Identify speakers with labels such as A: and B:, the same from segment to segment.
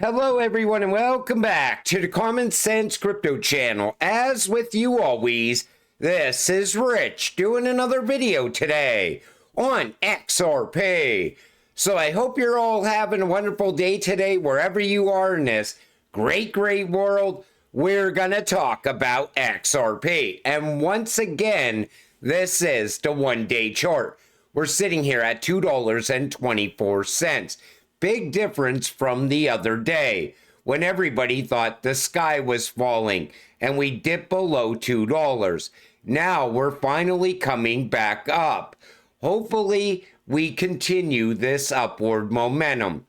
A: Hello everyone and welcome back to the Common Sense Crypto channel. As with you always, this is Rich doing another video today on XRP. So I hope you're all having a wonderful day today wherever you are in this great world. We're gonna talk about XRP, and once again this is the one-day chart. We're sitting here at $2.24. Big difference from the other day when everybody thought the sky was falling and we dipped below $2. Now we're finally coming back up. Hopefully we continue this upward momentum.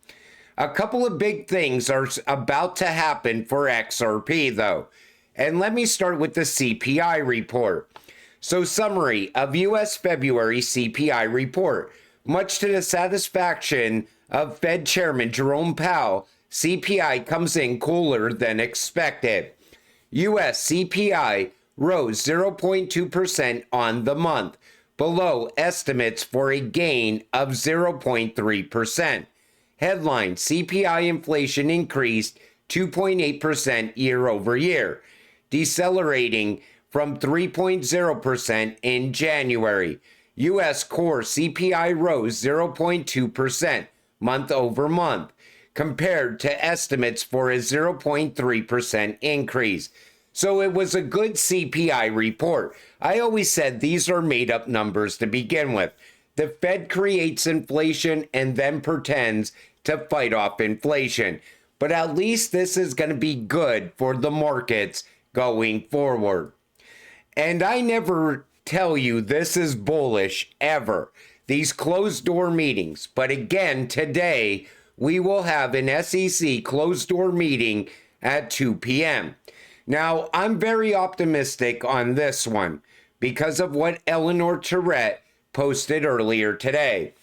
A: A couple of big things are about to happen for XRP though. And let me start with the CPI report. So summary of US February CPI report. Much to the satisfaction of Fed Chairman Jerome Powell, CPI comes in cooler than expected. US CPI rose 0.2% on the month, below estimates for a gain of 0.3%. Headline: CPI inflation increased 2.8% year over year, decelerating from 3.0% in January. U.S. core CPI rose 0.2% month over month, compared to estimates for a 0.3% increase. So it was a good CPI report. I always said these are made up numbers to begin with. The Fed creates inflation and then pretends to fight off inflation. But at least this is going to be good for the markets going forward. And I never tell you this is bullish ever, these closed door meetings. But again, today we will have an SEC closed door meeting at 2 p.m. Now, I'm very optimistic on this one because of what Eleanor Tourette posted earlier today.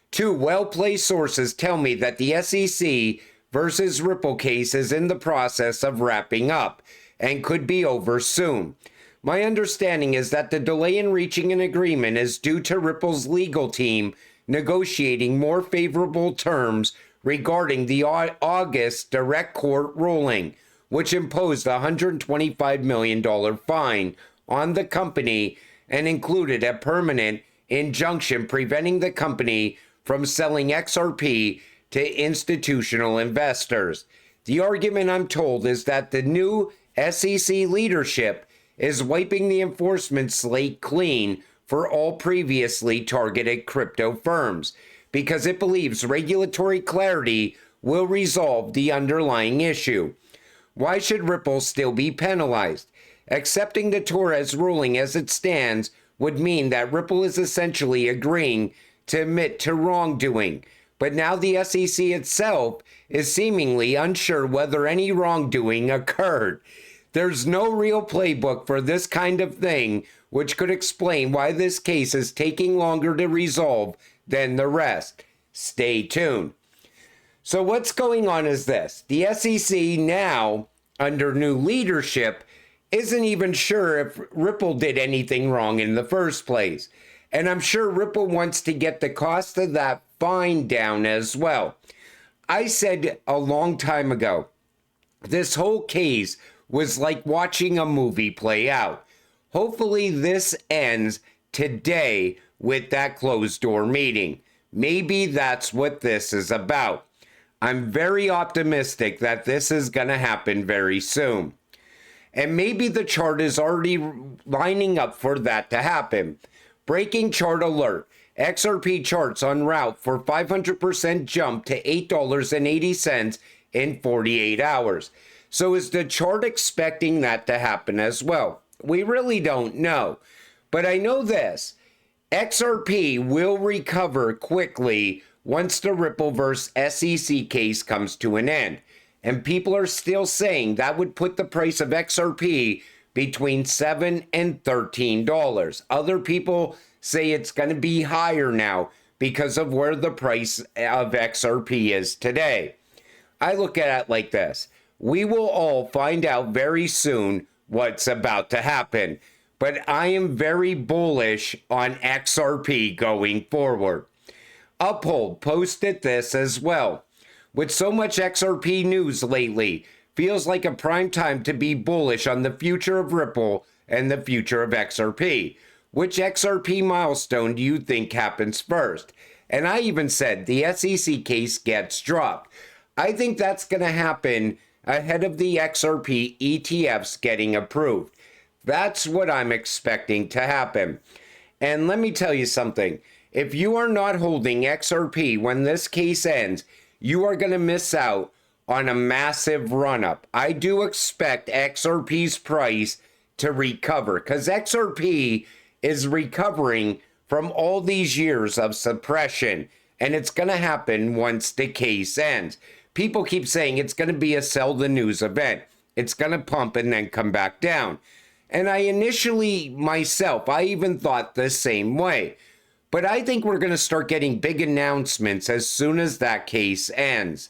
A: Two well-placed sources tell me that the SEC versus Ripple case is in the process of wrapping up and could be over soon. My understanding is that the delay in reaching an agreement is due to Ripple's legal team negotiating more favorable terms regarding the August direct court ruling, which imposed a $125 million fine on the company and included a permanent injunction preventing the company from selling XRP to institutional investors. The argument, I'm told, is that the new SEC leadership is wiping the enforcement slate clean for all previously targeted crypto firms because it believes regulatory clarity will resolve the underlying issue. Why should Ripple still be penalized? Accepting the Torres ruling as it stands would mean that Ripple is essentially agreeing to admit to wrongdoing, but now the SEC itself is seemingly unsure whether any wrongdoing occurred. There's no real playbook for this kind of thing, which could explain why this case is taking longer to resolve than the rest. Stay tuned. So what's going on is this. The SEC now, under new leadership, isn't even sure if Ripple did anything wrong in the first place. And I'm sure Ripple wants to get the cost of that fine down as well. I said a long time ago, this whole case was like watching a movie play out. Hopefully this ends today with that closed door meeting. Maybe that's what this is about. I'm very optimistic that this is going to happen very soon. And maybe the chart is already lining up for that to happen. Breaking chart alert. XRP charts en route for 500% jump to $8.80 in 48 hours. So is the chart expecting that to happen as well? We really don't know. But I know this. XRP will recover quickly once the Ripple vs. SEC case comes to an end. And people are still saying that would put the price of XRP between $7 and $13. Other people say it's going to be higher now because of where the price of XRP is today. I look at it like this. We will all find out very soon what's about to happen. But I am very bullish on XRP going forward. Uphold posted this as well. With so much XRP news lately, feels like a prime time to be bullish on the future of Ripple and the future of XRP. Which XRP milestone do you think happens first? And I even said the SEC case gets dropped. I think that's going to happen ahead of the XRP ETFs getting approved. That's what I'm expecting to happen. And let me tell you something. If you are not holding XRP when this case ends, you are going to miss out on a massive run-up. I do expect XRP's price to recover because XRP is recovering from all these years of suppression, and it's going to happen once the case ends. People keep saying it's going to be a sell the news event. It's going to pump and then come back down. And I initially, myself, I even thought the same way. But I think we're going to start getting big announcements as soon as that case ends.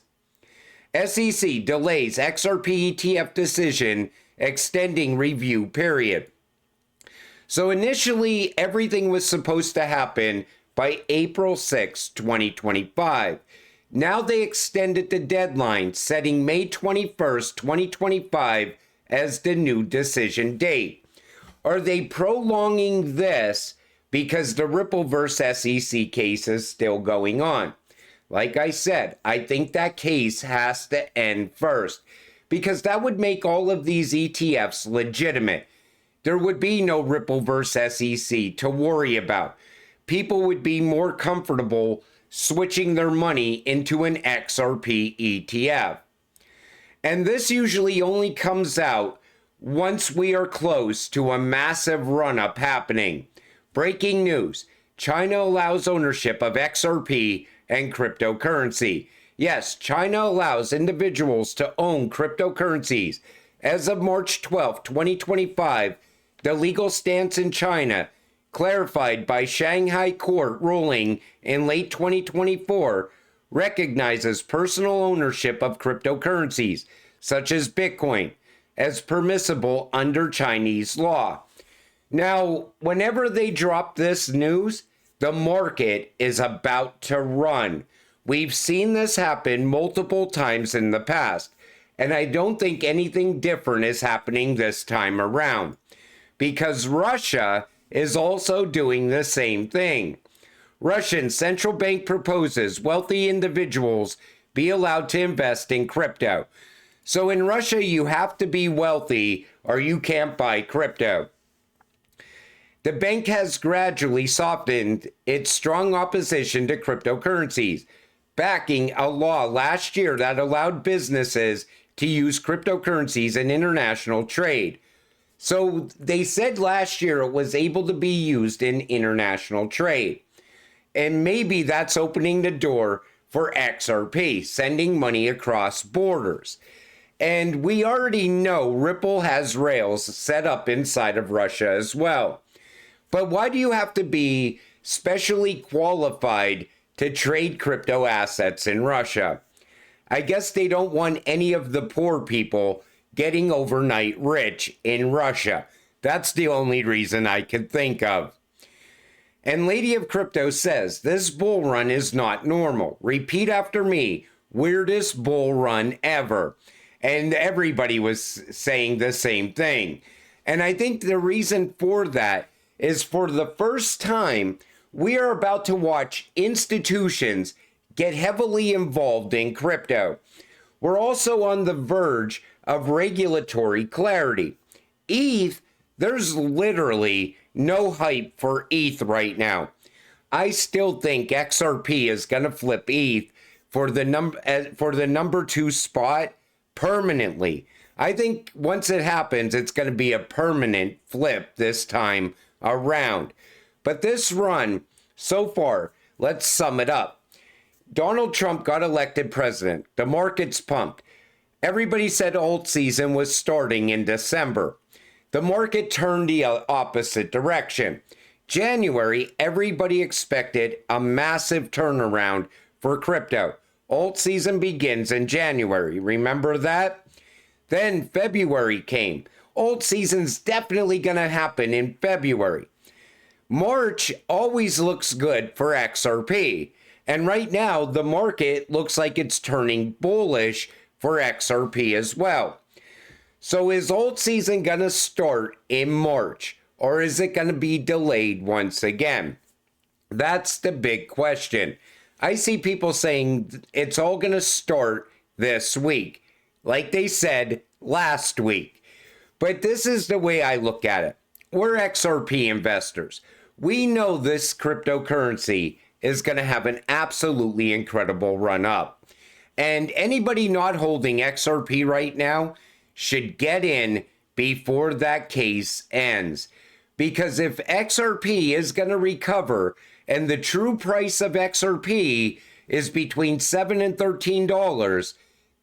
A: SEC delays XRP ETF decision, extending review period. So initially, everything was supposed to happen by April 6, 2025. Now they extended the deadline, setting May 21st, 2025 as the new decision date. Are they prolonging this because the Ripple vs. SEC case is still going on? Like I said, I think that case has to end first because that would make all of these ETFs legitimate. There would be no Ripple vs. SEC to worry about. People would be more comfortable switching their money into an XRP ETF. And this usually only comes out once we are close to a massive run-up happening. Breaking news: China allows ownership of XRP and cryptocurrency. Yes, China allows individuals to own cryptocurrencies. As of March 12, 2025, the legal stance in China, clarified by Shanghai court ruling in late 2024, recognizes personal ownership of cryptocurrencies, such as Bitcoin, as permissible under Chinese law. Now, whenever they drop this news, the market is about to run. We've seen this happen multiple times in the past, and I don't think anything different is happening this time around, because Russia is also doing the same thing. Russian central bank proposes wealthy individuals be allowed to invest in crypto. So in Russia, you have to be wealthy or you can't buy crypto. The bank has gradually softened its strong opposition to cryptocurrencies, backing a law last year that allowed businesses to use cryptocurrencies in international trade. So they said last year it was able to be used in international trade. And maybe that's opening the door for XRP, sending money across borders. And we already know Ripple has rails set up inside of Russia as well. But why do you have to be specially qualified to trade crypto assets in Russia? I guess they don't want any of the poor people getting overnight rich in Russia. That's the only reason I can think of. And Lady of Crypto says, this bull run is not normal. Repeat after me, weirdest bull run ever. And everybody was saying the same thing. And I think the reason for that is for the first time, we are about to watch institutions get heavily involved in crypto. We're also on the verge of regulatory clarity. ETH, there's literally no hype for ETH right now. I still think XRP is going to flip ETH for the number 2 spot permanently. I think once it happens, it's going to be a permanent flip this time around. But this run so far, let's sum it up. Donald Trump got elected president. The market's pumped. Everybody said alt season was starting in December. The market turned the opposite direction. January, everybody expected a massive turnaround for crypto. Alt season begins in January. Remember that? Then February came. Alt season's definitely going to happen in February. March always looks good for XRP. And right now, the market looks like it's turning bullish for XRP as well. So is alt season going to start in March, or is it going to be delayed once again? That's the big question. I see people saying it's all going to start this week, like they said last week. But this is the way I look at it. We're XRP investors. We know this cryptocurrency is going to have an absolutely incredible run up. And anybody not holding XRP right now should get in before that case ends. Because if XRP is going to recover and the true price of XRP is between $7 and $13,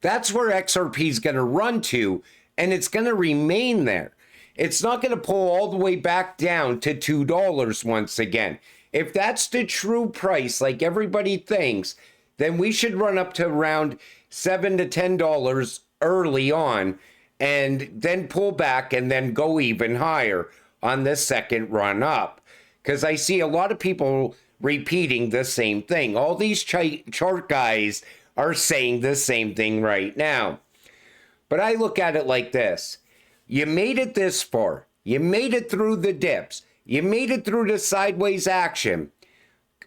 A: that's where XRP is going to run to, and it's going to remain there. It's not going to pull all the way back down to $2 once again. If that's the true price, like everybody thinks, then we should run up to around $7 to $10 early on, and then pull back and then go even higher on the second run up. Because I see a lot of people repeating the same thing. All these chart guys are saying the same thing right now. But I look at it like this. You made it this far. You made it through the dips. You made it through the sideways action.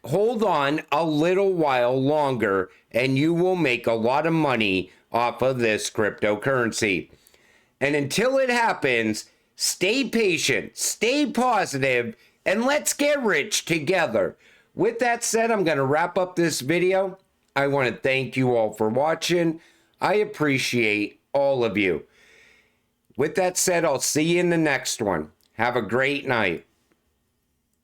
A: Hold on a little while longer and you will make a lot of money off of this cryptocurrency. And until it happens, stay patient, stay positive, and let's get rich together. With that said, I'm going to wrap up this video. I want to thank you all for watching. I appreciate all of you. With that said, I'll see you in the next one. Have a great night.